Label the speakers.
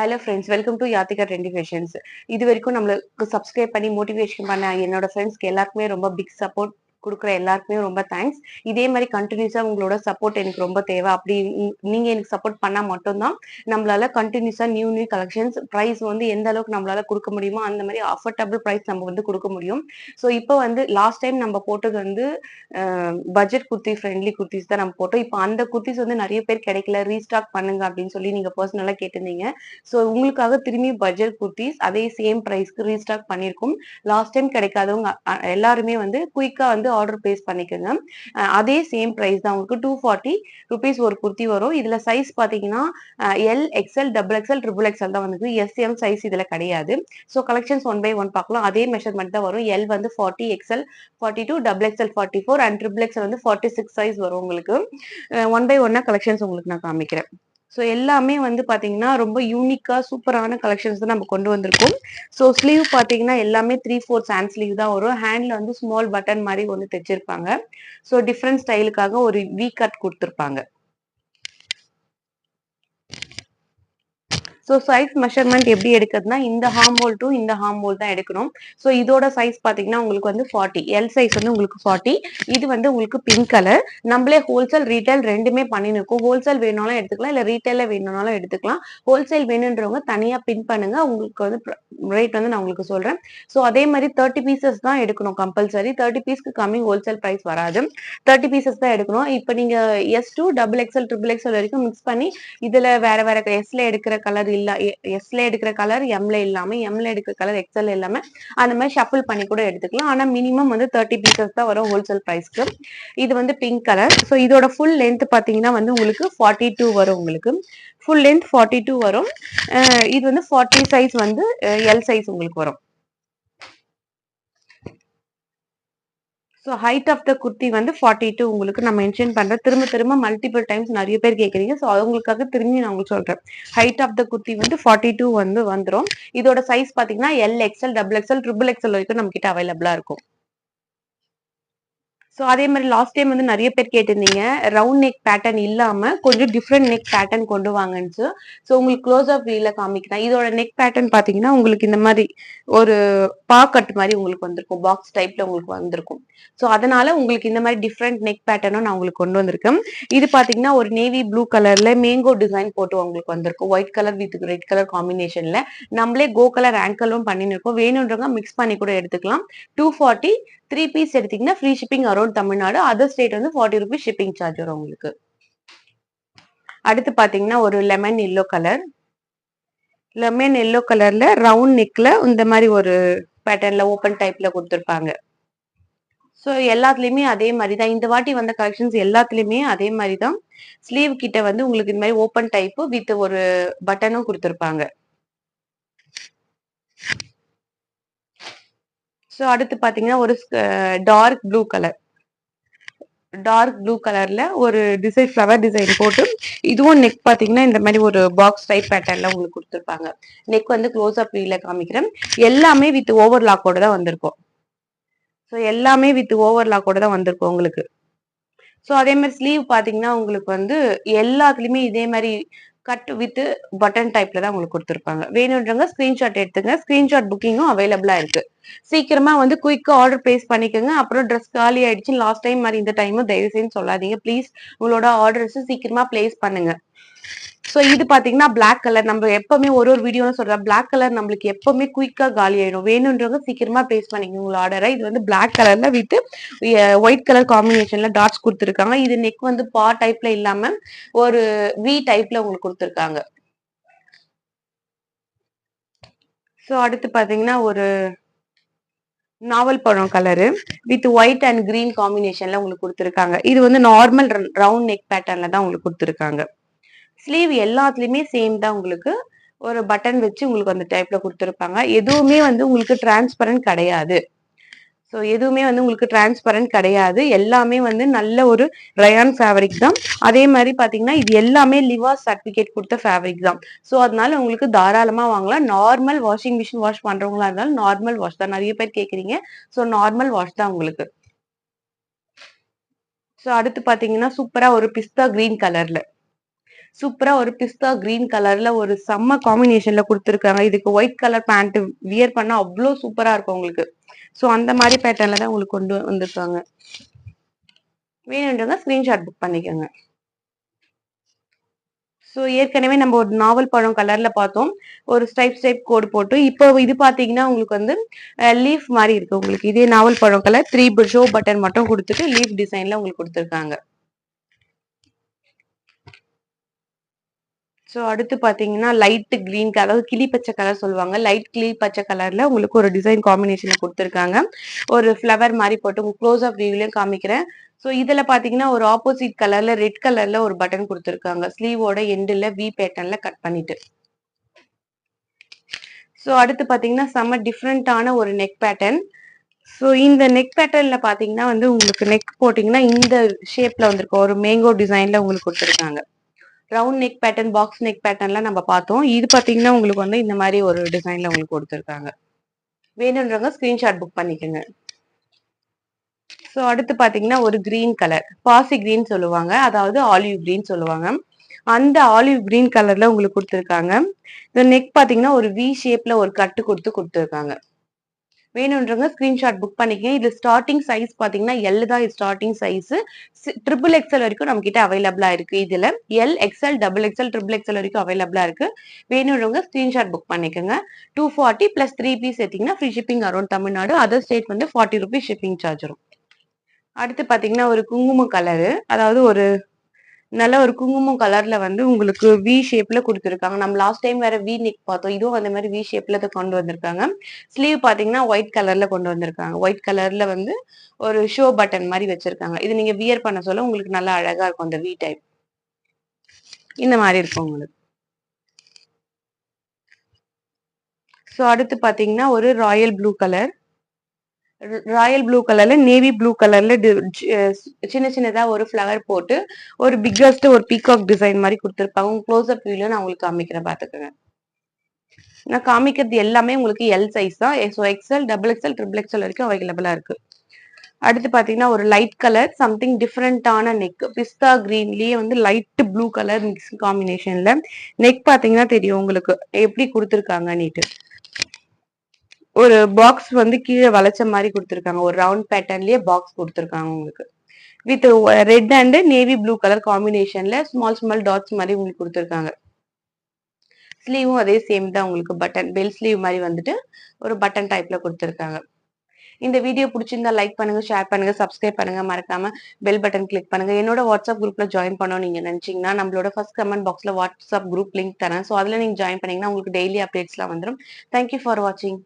Speaker 1: Hello friends, welcome to Yathika trendy fashions. இது வரைக்கும் நம்மளுக்கு சப்ஸ்கிரைப் பண்ணி மோட்டிவேஷன் பண்ண என்னோட ஃப்ரெண்ட்ஸ்க்கு எல்லாருக்குமே ரொம்ப பிக் சப்போர்ட் குடுக்குற எல்லாருக்குமே ரொம்ப தேங்க்ஸ். இதே மாதிரி கண்டினியூஸா உங்களோட சப்போர்ட் எனக்கு ரொம்ப தேவை. அப்படி நீங்க எனக்கு சப்போர்ட் பண்ணா மட்டும்தான் நம்மளால கண்டினியூஸா நியூ கலெக்ஷன்ஸ் பிரைஸ் வந்து எந்த அளவுக்கு நம்மளால கொடுக்க முடியுமோ அந்த மாதிரி அஃபோர்டபுள் பிரைஸ் நம்ம வந்து கொடுக்க முடியும். ஸோ இப்போ வந்து லாஸ்ட் டைம் நம்ம போட்டது வந்து பட்ஜெட் குர்த்தி ஃப்ரெண்ட்லி குர்த்திஸ் தான் நம்ம போட்டோம். இப்போ அந்த குர்த்திஸ் வந்து நிறைய பேர் கிடைக்கல, ரீஸ்டாக் பண்ணுங்க அப்படின்னு சொல்லி நீங்க பர்சனலா கேட்டிருந்தீங்க. ஸோ உங்களுக்காக திரும்பி பட்ஜெட் குர்த்திஸ் அதே சேம் பிரைஸ்க்கு ரீஸ்டாக் பண்ணியிருக்கோம். லாஸ்ட் டைம் கிடைக்காதவங்க எல்லாருமே வந்து குயிக்கா வந்து ஆர்டர் பிளேஸ் பண்ணிக்கோங்க. அதே சேம் பிரைஸ் தான் உங்களுக்கு 240 ருபீஸ் ஒரு குர்த்தி வரும். இதுல சைஸ் பாத்தீங்கன்னா L XL double XL triple XL தான் வந்து எஸ்எம் சைஸ் இதுல கிடையாது. ஸோ கலெக்ஷன்ஸ் 1 by 1 பார்க்கலாம். அதே மெஷர்மெண்ட் தான் வரும். எல் வந்து 40, XL 42, double XL 44 and triple XL வந்து 46 சைஸ் வரும் உங்களுக்கு. 1 by 1 கலெக்ஷன்ஸ் உங்களுக்கு நான் காமிக்கிறேன். ஸோ எல்லாமே வந்து பாத்தீங்கன்னா ரொம்ப யூனிக்கா சூப்பரான கலெக்ஷன்ஸ் தான் நம்ம கொண்டு வந்திருக்கோம். ஸோ ஸ்லீவ் பாத்தீங்கன்னா எல்லாமே 3/4 ஹேண்ட் ஸ்லீவ் தான் வரும். ஹேண்ட்ல வந்து ஸ்மால் பட்டன் மாதிரி ஒன்று தைச்சிருப்பாங்க. ஸோ டிஃப்ரெண்ட் ஸ்டைலுக்காக ஒரு வி கட் கொடுத்துருப்பாங்க. ஸோ சைஸ் மெஷர்மெண்ட் எப்படி எடுக்கிறதுனா இந்த ஹார்ம் ஹோல் டு இந்த ஹார்ம் ஹோல் தான் எடுக்கணும். ஸோ இதோட சைஸ் பார்த்தீங்கன்னா உங்களுக்கு வந்து 40, எல் சைஸ் வந்து உங்களுக்கு 40. இது வந்து உங்களுக்கு பிங்க் கலர். நம்மளே ஹோல்சேல் ரீட்டைல் ரெண்டுமே பண்ணிருக்கோம். ஹோல்சேல் வேணும்னாலும் எடுத்துக்கலாம், இல்லை ரீட்டைல வேணும்னாலும் எடுத்துக்கலாம். ஹோல்சேல் வேணுன்றவங்க தனியா பின் பண்ணுங்க, உங்களுக்கு வந்து ரேட் வந்து நான் உங்களுக்கு சொல்றேன். ஸோ அதே மாதிரி 30 பீசஸ் தான் எடுக்கணும் கம்பல்சரி. 30 பீஸ்க்கு கம்மி ஹோல்சேல் பிரைஸ் வராது. 30 பீசஸ் தான் எடுக்கணும். இப்போ நீங்க S2 double XL triple XL வரைக்கும் மிக்ஸ் பண்ணி இதுல வேற வேற எஸ்ல எடுக்கிற கலர் இல்ல, எஸ்ல எடுக்கிற கலர் எம்ல இல்லாம, எம்ல எடுக்கிற கலர் எக்ஸ்எல் இல்லாம அந்த மாதிரி ஷஃபிள் பண்ணி கூட எடுத்துக்கலாம். ஆனா மினிமம் வந்து 30 பீசஸ் தான் வரும் ஹோல்சேல் பிரைஸ்க்கு. இது வந்து பிங்க் கலர். ஸோ இதோட ஃபுல் லென்த் பாத்தீங்கன்னா வந்து உங்களுக்கு 42 வரும். உங்களுக்கு ஃபுல் லென்த் 42 வரும். இது வந்து 40 சைஸ் வந்து எல் சைஸ் உங்களுக்கு வரும். So height of the kurti வந்து 42 உங்களுக்கு நான் மென்ஷன் பண்றேன். திரும்ப மல்டிபிள் டைம்ஸ் நிறைய பேர் கேட்குறீங்க. ஸோ அவங்களுக்காக திரும்பி நான் உங்களுக்கு சொல்றேன். ஹைட் ஆஃப் த குர்த்தி வந்து 42 வந்து வந்துடும். இதோட சைஸ் பாத்தீங்கன்னா L XL double XL triple XL வரைக்கும் நம்ம கிட்ட அவைலபிளா இருக்கும். ஸோ அதே மாதிரி லாஸ்ட் டைம் வந்து நிறைய பேர் கேட்டிருந்தீங்க ரவுண்ட் நெக் பேட்டர்ன் இல்லாம கொஞ்சம் டிஃப்ரெண்ட் நெக் பேட்டர்ன் கொண்டு வாங்கன்னு. ஸோ உங்களுக்கு க்ளோஸ் அப் வியூல காமிக்கிறேன். இதோட நெக் பேட்டர்ன் பாத்தீங்கன்னா உங்களுக்கு இந்த மாதிரி ஒரு பாக்கட் மாதிரி உங்களுக்கு வந்திருக்கும், பாக்ஸ் டைப்ல உங்களுக்கு வந்திருக்கும். ஸோ அதனால உங்களுக்கு இந்த மாதிரி டிஃப்ரெண்ட் நெக் பேட்டர்னும் நான் உங்களுக்கு கொண்டு வந்திருக்கேன். இது பாத்தீங்கன்னா ஒரு நேவி ப்ளூ கலர்ல மேங்கோ டிசைன் போட்டு உங்களுக்கு வந்திருக்கும். White colour with red colour காம்பினேஷன்ல நம்மளே கோ கலர் ஆங்கலும் பண்ணிருக்கோம். வேணுன்றவங்க மிக்ஸ் பண்ணி கூட எடுத்துக்கலாம். 240 3 பீஸ் எடுத்தீங்கன்னா free shipping around Tamil Nadu. Other state வந்து 40 ருபீஸ் ஷிப்பிங் சார்ஜ் வரும் உங்களுக்கு. அடுத்து பாத்தீங்கன்னா ஒரு lemon yellow colour. Lemon yellow கலர்ல ரவுண்ட் நெக்ல இந்த மாதிரி ஒரு பேட்டர்ன்ல ஓப்பன் டைப்ல கொடுத்துருப்பாங்க. ஸோ எல்லாத்துலயுமே அதே மாதிரி தான். இந்த வாட்டி வந்த கலெக்ஷன்ஸ் எல்லாத்துலயுமே அதே மாதிரி தான். ஸ்லீவ் கிட்ட வந்து உங்களுக்கு இந்த மாதிரி ஓப்பன் டைப் வித் ஒரு பட்டனும் கொடுத்துருப்பாங்க. ஸோ அடுத்து பாத்தீங்கன்னா ஒரு dark blue colour. Dark blue கலர்ல ஒரு டிசைன் ஃப்ளவர் டிசைன் போட்டு இதுவும் நெக் பாத்தீங்கன்னா இந்த மாதிரி ஒரு பாக்ஸ் டைப் பேட்டர்ன்ல உங்களுக்கு கொடுத்துருப்பாங்க. நெக் வந்து க்ளோஸ் அப் வியூல காமிக்கிறேன். எல்லாமே வித் ஓவர்லாக்கோட தான் வந்திருக்கும். ஸோ எல்லாமே வித் ஓவர்லாக்கோட தான் வந்திருக்கும் உங்களுக்கு. ஸோ அதே மாதிரி ஸ்லீவ் பாத்தீங்கன்னா உங்களுக்கு வந்து எல்லாத்துலயுமே இதே மாதிரி கட் வித் பட்டன் டைப்ல தான் உங்களுக்கு கொடுத்துருப்பாங்க. வேணுன்றவங்க ஸ்கிரீன்ஷாட் எடுத்துங்க. ஸ்கிரீன்ஷாட் புக்கிங்கும் அவைலபிளா இருக்கு. சீக்கிரமா வந்து குயிக்கா ஆர்டர் பிளேஸ் பண்ணிக்கோங்க. அப்புறம் ட்ரெஸ் காலி ஆயிடுச்சு லாஸ்ட் டைம் மாதிரி இந்த டைமும் தயவு செய்து சொல்லாதீங்க ப்ளீஸ். உங்களோட ஆர்டர்ஸ் சீக்கிரமா பிளேஸ் பண்ணுங்க. ஸோ இது பாத்தீங்கன்னா பிளாக் கலர். நம்ம எப்பவுமே ஒரு வீடியோன்னு சொல்றோம், பிளாக் கலர் நம்மளுக்கு எப்பவுமே குயிக்கா காலி ஆயிடும். வேணுன்றவங்க சீக்கிரமா பிளேஸ் பண்ணிக்கோங்க உங்களோட ஆர்டரை. இது வந்து பிளாக் கலர்ல வித் ஒயிட் கலர் காம்பினேஷன்ல டாட்ஸ் கொடுத்துருக்காங்க. இது நெக் வந்து பா டைப்ல இல்லாம ஒரு வி டைப்ல உங்களுக்கு கொடுத்துருக்காங்க. ஸோ அடுத்து பாத்தீங்கன்னா ஒரு நாவல் பழம் colour with white and green காம்பினேஷன்ல உங்களுக்கு கொடுத்துருக்காங்க. இது வந்து நார்மல் ரவுண்ட் நெக் பேட்டர்ன்ல தான் உங்களுக்கு கொடுத்துருக்காங்க. ஸ்லீவ் எல்லாத்துலயுமே சேம் தான். உங்களுக்கு ஒரு பட்டன் வச்சு உங்களுக்கு அந்த டைப்ல கொடுத்துருப்பாங்க. எதுவுமே வந்து உங்களுக்கு டிரான்ஸ்பரண்ட் கிடையாது. ஸோ எதுவுமே வந்து உங்களுக்கு டிரான்ஸ்பரண்ட் கிடையாது. எல்லாமே வந்து நல்ல ஒரு ரயான் ஃபேப்ரிக் தான். அதே மாதிரி பாத்தீங்கன்னா இது எல்லாமே லிவாஸ் சர்டிபிகேட் கொடுத்த ஃபேப்ரிக் தான். ஸோ அதனால உங்களுக்கு தாராளமா வாங்கலாம். நார்மல் வாஷிங் மிஷின் வாஷ் பண்றவங்களா இருந்தாலும் நார்மல் வாஷ் தான். நிறைய பேர் கேக்குறீங்க. ஸோ நார்மல் வாஷ் தான் உங்களுக்கு. ஸோ அடுத்து பாத்தீங்கன்னா சூப்பரா ஒரு பிஸ்தா கிரீன் கலர்ல சூப்பரா ஒரு பிஸ்தா கிரீன் கலர்ல ஒரு செம்ம காம்பினேஷன்ல குடுத்துருக்காங்க. இதுக்கு ஒயிட் கலர் பேண்ட் வியர் பண்ணா அவ்ளோ சூப்பரா இருக்கும் உங்களுக்கு. சோ அந்த மாரி பேட்டர்ன்ல தான் உங்களுக்கு கொண்டு வந்திருக்காங்க. வேணுன்றவங்க ஸ்கிரீன்ஷாட் புக் பண்ணிக்கோங்க. சோ ஏற்கனவே நம்ம ஒரு நாவல் பழம் கலர்ல பார்த்தோம். ஒரு ஸ்ட்ரைப் கோடு போட்டு, இப்போ இது பார்த்தீங்கன்னா உங்களுக்கு வந்து லீஃப் மாரி இருக்கு உங்களுக்கு. இதே நாவல் பழம் கலர் 3 ஷோ பட்டன் மட்டும் குடுத்துட்டு லீஃப் டிசைன்ல உங்களுக்கு குடுத்துருக்காங்க. சோ அடுத்து பார்த்தீங்கன்னா, லைட் கிரீன் அதாவது கிளி பச்சை கலர் சொல்லுவாங்க. லைட் கிளி பச்சை கலர்ல உங்களுக்கு ஒரு டிசைன் காம்பினேஷன்ல குடுத்துருக்காங்க. ஒரு ஃப்ளவர் மாரி போட்டு உங்களுக்கு க்ளோஸ் அப் வியூலயும் காமிக்கிறேன். சோ இதுல பார்த்தீங்கன்னா, ஒரு ஆப்போசிட் கலர்ல ரெட் கலர்ல ஒரு பட்டன் குடுத்துருக்காங்க. ஸ்லீவோட எண்டுல வி பேட்டர்ன்ல கட் பண்ணிட்டு. சோ அடுத்து பார்த்தீங்கன்னா, செம்ம டிஃபரண்டான ஒரு நெக் பேட்டர்ன். சோ இந்த நெக் பேட்டர்ன்ல பார்த்தீங்கன்னா வந்து உங்களுக்கு நெக் போட்டீங்கன்னா, இந்த ஷேப்ல வந்திருக்கும். ஒரு மேங்கோ டிசைன்ல உங்களுக்கு குடுத்துருக்காங்க. Round neck pattern, box neck பேட்டர்ன்லாம் நம்ம பார்த்தோம். இது பார்த்தீங்கன்னா, உங்களுக்கு வந்து இந்த மாரி ஒரு டிசைன்ல உங்களுக்கு குடுத்துருக்காங்க. வேணுன்றவங்க ஸ்கிரீன்ஷாட் புக் பண்ணிக்கோங்க. சோ அடுத்து பார்த்தீங்கன்னா, ஒரு கிரீன் கலர். பாசி கிரீன் சொல்லுவாங்க. அதாவது ஆலிவ் கிரீன் சொல்லுவாங்க. அந்த ஆலிவ் கிரீன் கலர்ல உங்களுக்கு குடுத்துருக்காங்க. இந்த நெக் பார்த்தீங்கன்னா, ஒரு வி ஷேப்ல ஒரு கட்டு குடுத்துருக்காங்க. வேணுன்றவங்க ஸ்கிரீன்ஷாட் புக் பண்ணிக்கங்க. இது ஸ்டார்டிங் சைஸ் பார்த்தீங்கன்னா, எல் தான் ஸ்டார்டிங் சைஸ். ட்ரிபிள் எக்ஸ்எல் வரைக்கும் நம்ம கிட்ட அவைலபிளா இருக்கு. இதுல L, XL, double XL, triple XL வரைக்கும் அவைலபிளா இருக்கு. வேணுன்றவங்க ஸ்கிரீன்ஷாட் புக் பண்ணிக்கோங்க. 240 பிளஸ் 3 பீஸ் எடுத்தீங்கன்னா free shipping around Tamil Nadu. Other state வந்து 40 ரூபீஸ் ஷிப்பிங் சார்ஜ் வரும். அடுத்து பார்த்தீங்கன்னா, ஒரு குங்குமம் கலரு. அதாவது ஒரு நல்ல ஒரு குங்குமம் கலர்ல வந்து உங்களுக்கு வி ஷேப்ல குடுத்துருக்காங்க. நம்ம லாஸ்ட் டைம் வேற வி நெக் பார்த்தோம். இதுவும் அந்த மாரி வி ஷேப்ல தான் கொண்டு வந்திருக்காங்க. ஸ்லீவ் பார்த்தீங்கன்னா, ஒயிட் கலர்ல கொண்டு வந்திருக்காங்க. ஒயிட் கலர்ல வந்து ஒரு ஷோ பட்டன் மாரி வச்சிருக்காங்க. இது நீங்க வியர் பண்ண சொல்ல உங்களுக்கு நல்லா அழகா இருக்கும் அந்த வி டைப். இந்த மாரி இருக்கும் உங்களுக்கு. சோ அடுத்து பார்த்தீங்கன்னா, ஒரு Royal blue colour. Royal blue கலர்ல நேவி ப்ளூ கலர்ல சின்ன சின்னதா ஒரு ஃப்ளவர் போட்டு ஒரு பிக்கஸ்ட் ஒரு பீகாக் டிசைன் மாரி குடுத்துருப்பாங்க. க்ளோஸ் அப் வியூல நான் உங்களுக்கு காமிக்கிறேன் பாத்துக்கோங்க. நான் காமிக்கிறது எல்லாமே உங்களுக்கு எல் சைஸ் தான். So XL, double XL, triple XL வரைக்கும் அவைலபிளா இருக்கு. அடுத்து பாத்தீங்கன்னா ஒரு லைட் கலர் சம்திங் டிஃப்ரெண்டான நெக் பிஸ்தா கிரீன்லயே வந்து லைட் ப்ளூ கலர் மிக்ஸ் காம்பினேஷன்ல நெக் பாத்தீங்கன்னா தெரியும் உங்களுக்கு எப்படி கொடுத்துருக்காங்க நீட்டு. ஒரு பாக்ஸ் வந்து கீழே வளைச்ச மாதிரி கொடுத்துருக்காங்க. ஒரு ரவுண்ட் பேட்டர்ன்லயே பாக்ஸ் கொடுத்துருக்காங்க உங்களுக்கு. With red and navy blue colour காம்பினேஷன்ல ஸ்மால் ஸ்மால் டாட்ஸ் மாதிரி உங்களுக்கு கொடுத்துருக்காங்க. ஸ்லீவும் அதே சேம் தான் உங்களுக்கு பட்டன் பெல் ஸ்லீவ் மாதிரி வந்துட்டு ஒரு பட்டன் டைப்ல கொடுத்துருக்காங்க. இந்த வீடியோ பிடிச்சிருந்தா லைக் பண்ணுங்க, ஷேர் பண்ணுங்க, சப்ஸ்கிரைப் பண்ணுங்க, மறக்காம பெல் பட்டன் கிளிக் பண்ணுங்க. என்னோட வாட்ஸ்அப் குரூப்ல ஜாயின் பண்ணணும் நீங்க நினைச்சீங்கன்னா நம்மளோட ஃபர்ஸ்ட் கமெண்ட் பாக்ஸ்ல வாட்ஸ்அப் குரூப் லிங்க் தரேன். ஸோ அதுல நீங்க ஜாயின் பண்ணீங்கன்னா உங்களுக்கு டெய்லி அப்டேட்ஸ்லாம் வந்துடும். தேங்க்யூ ஃபார் வாட்சிங்.